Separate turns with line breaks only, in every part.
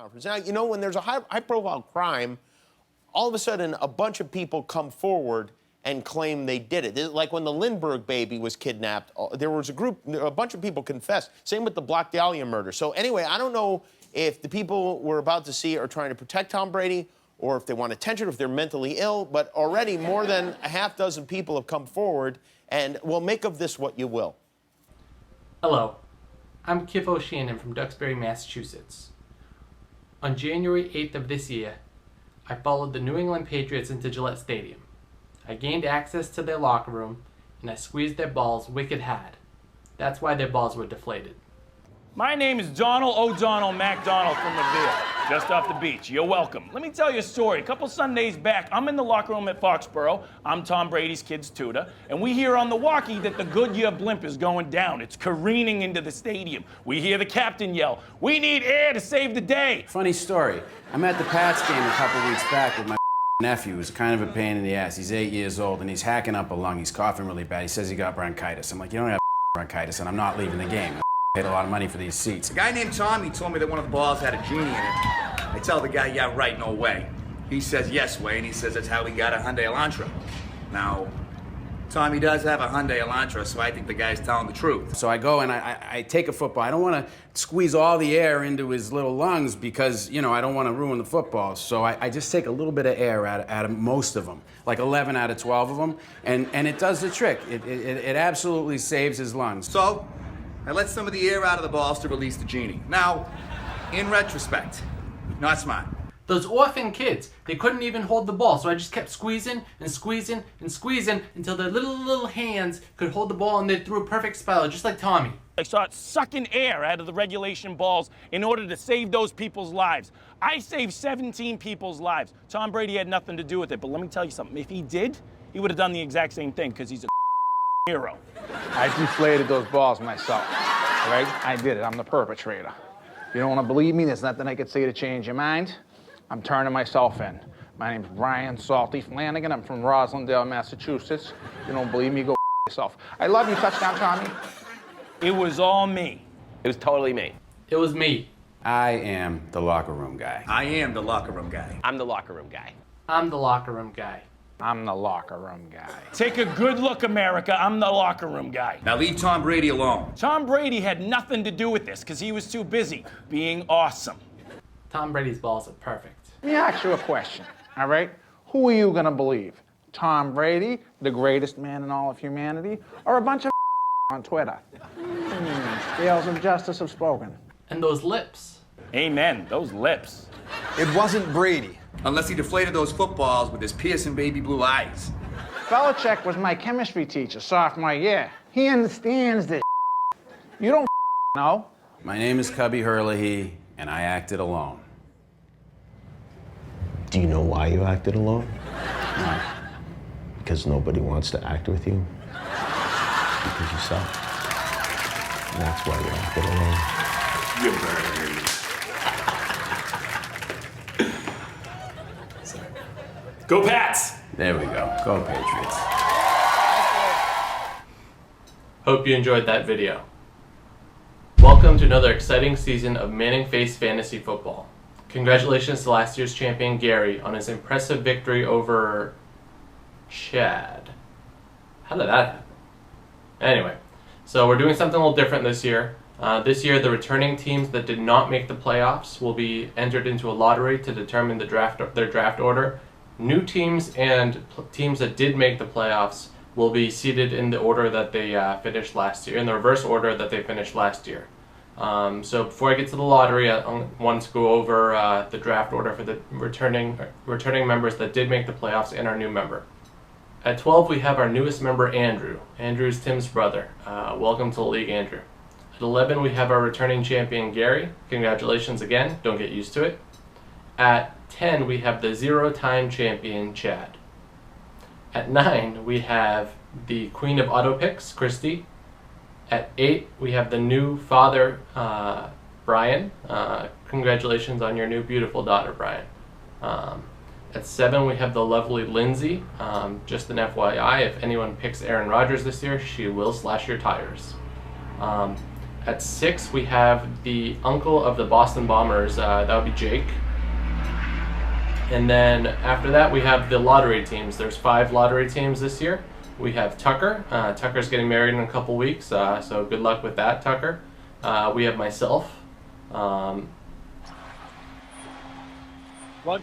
conference. Now, you know, when there's a high-profile crime, all of a sudden a bunch of people come forward and claim they did it. Like when the Lindbergh baby was kidnapped, there was a bunch of people confessed. Same with the Black Dahlia murder. So anyway, I don't know if the people we're about to see are trying to protect Tom Brady or if they want attention, or if they're mentally ill, but already more than a half dozen people have come forward, and we'll make of this what you will.
Hello, I'm Kif O'Shannon from Duxbury, Massachusetts. On January 8th of this year, I followed the New England Patriots into Gillette Stadium. I gained access to their locker room, and I squeezed their balls wicked hard. That's why their balls were deflated.
My name is Donald O'Donnell MacDonald from Revere, just off the beach. You're welcome. Let me tell you a story. A couple Sundays back, I'm in the locker room at Foxborough. I'm Tom Brady's kid's tutor, and we hear on the walkie that the Goodyear blimp is going down. It's careening into the stadium. We hear the captain yell, "We need air to save the day."
Funny story. I'm at the Pats game a couple weeks back with my nephew, who's kind of a pain in the ass. He's 8 years old, and he's hacking up a lung. He's coughing really bad. He says he got bronchitis. I'm like, you don't have bronchitis, and I'm not leaving the game. I paid a lot of money for these seats.
A guy named Tommy told me that one of the balls had a genie in it. I tell the guy, yeah, right, no way. He says, yes, way, and he says that's how he got a Hyundai Elantra. Now, Tommy does have a Hyundai Elantra, so I think the guy's telling the truth.
So I go and I take a football. I don't want to squeeze all the air into his little lungs because, you know, I don't want to ruin the football. So I just take a little bit of air out of most of them, like 11 out of 12 of them, and it does the trick. It absolutely saves his lungs.
So, I let some of the air out of the balls to release the genie. Now, in retrospect, not smart.
Those orphan kids, they couldn't even hold the ball, so I just kept squeezing and squeezing and squeezing until their little hands could hold the ball, and they threw a perfect spiral, just like Tommy.
I start sucking air out of the regulation balls in order to save those people's lives. I saved 17 people's lives. Tom Brady had nothing to do with it, but let me tell you something. If he did, he would have done the exact same thing because he's a hero.
I deflated those balls myself, right? I did it. I'm the perpetrator. You don't want to believe me? There's nothing I could say to change your mind. I'm turning myself in. My name's Brian Salty Flanagan. I'm from Roslindale, Massachusetts. You don't believe me? Go yourself. I love you. Touchdown, Tommy.
It was all me.
It was totally me.
It was me.
I am the locker room guy.
I am the locker room guy.
I'm the locker room guy.
I'm the locker room guy.
I'm the locker room guy.
Take a good look, America. I'm the locker room guy.
Now leave Tom Brady alone.
Tom Brady had nothing to do with this because he was too busy being awesome.
Tom Brady's balls are perfect.
Let me ask you a question, all right? Who are you going to believe? Tom Brady, the greatest man in all of humanity, or a bunch of on Twitter? Scales of justice have spoken.
And those lips.
Amen. Those lips.
It wasn't Brady.
Unless he deflated those footballs with his piercing baby blue eyes.
Belichick was my chemistry teacher sophomore year. He understands this. You don't know.
My name is Cubby Herlihy, and I acted alone.
Do you know why you acted alone?
No.
Because nobody wants to act with you. Because you suck. And that's why you acted alone.
You burned.
Go Pats!
There we go. Go Patriots.
Hope you enjoyed that video. Welcome to another exciting season of Manning Face Fantasy Football. Congratulations to last year's champion Gary on his impressive victory over Chad. How did that happen? Anyway, so we're doing something a little different this year. This year, the returning teams that did not make the playoffs will be entered into a lottery to determine their draft order. New teams and teams that did make the playoffs will be seated in the order that they finished last year, in the reverse order that they finished last year. So before I get to the lottery, I want to go over the draft order for the returning members that did make the playoffs and our new member. At 12, we have our newest member, Andrew. Andrew's Tim's brother. Welcome to the league, Andrew. At 11, we have our returning champion, Gary. Congratulations again. Don't get used to it. At 10, we have the zero-time champion, Chad. At 9, we have the queen of auto picks, Christy. At 8, we have the new father, Brian. Congratulations on your new beautiful daughter, Brian. At 7, we have the lovely Lindsay. Just an FYI, if anyone picks Aaron Rodgers this year, she will slash your tires. At 6, we have the uncle of the Boston Bombers. That would be Jake. And then after that, we have the lottery teams. There's 5 lottery teams this year. We have Tucker. Tucker's getting married in a couple weeks, so good luck with that, Tucker. We have myself.
Runs,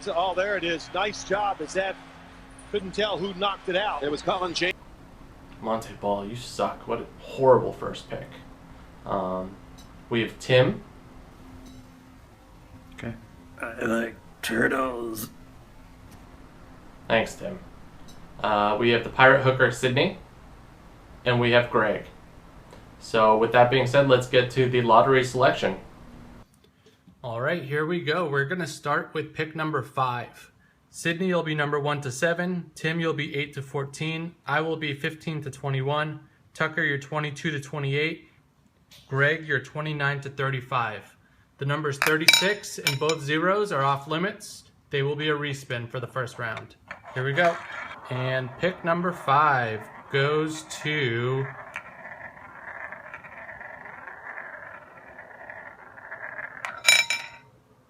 oh, there it is. Nice job. Is that, couldn't tell who knocked it out. It was Colin James.
Monte Ball, you suck. What a horrible first pick. We have Tim.
Okay. I like turtles.
Thanks, Tim. We have the pirate hooker, Sydney. And we have Greg. So with that being said, let's get to the lottery selection. All right, here we go. We're going to start with pick number 5. Sydney, you'll be number 1 to 7. Tim, you'll be 8 to 14. I will be 15 to 21. Tucker, you're 22 to 28. Greg, you're 29 to 35. The numbers 36 and both zeros are off limits. They will be a respin for the first round. Here we go. And pick number 5 goes to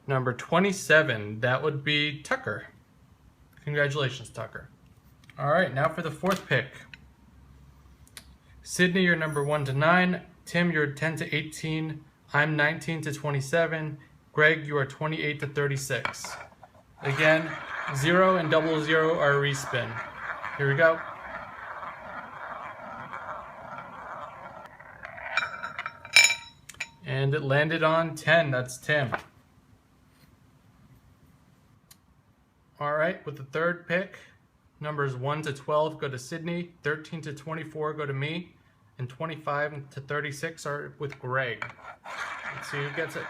number 27. That would be Tucker. Congratulations, Tucker. All right, now for the 4th pick. Sydney, you're number 1 to 9. Tim, you're 10 to 18. I'm 19 to 27. Greg, you are 28 to 36. Again, 0 and 00 are a respin. Here we go. And it landed on 10. That's Tim. All right, with the 3rd pick, numbers 1 to 12 go to Sydney, 13 to 24 go to me, and 25 to 36 are with Greg. Let's see who gets it.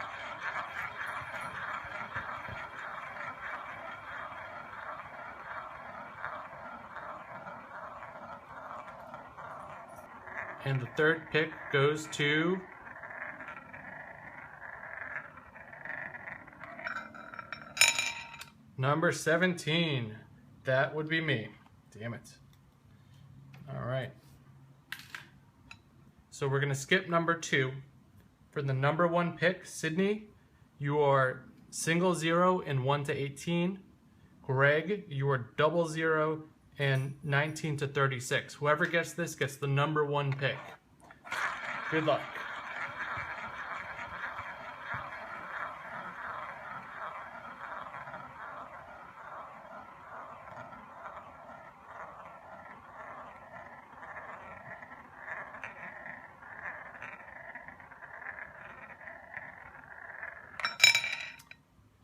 And the 3rd pick goes to number 17. That would be me. Damn it. All right. So we're going to skip number 2. For the number 1 pick, Sydney, you are single 0 and 1 to 18. Greg, you are double 0 and 19 to 36. Whoever gets this gets the number 1 pick. Good luck.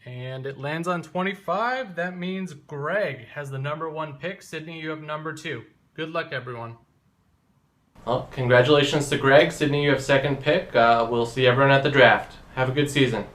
And it lands on 25. That means Greg has the number 1 pick. Sydney, you have number 2. Good luck, everyone. Well, congratulations to Greg. Sydney, you have 2nd pick. We'll see everyone at the draft. Have a good season.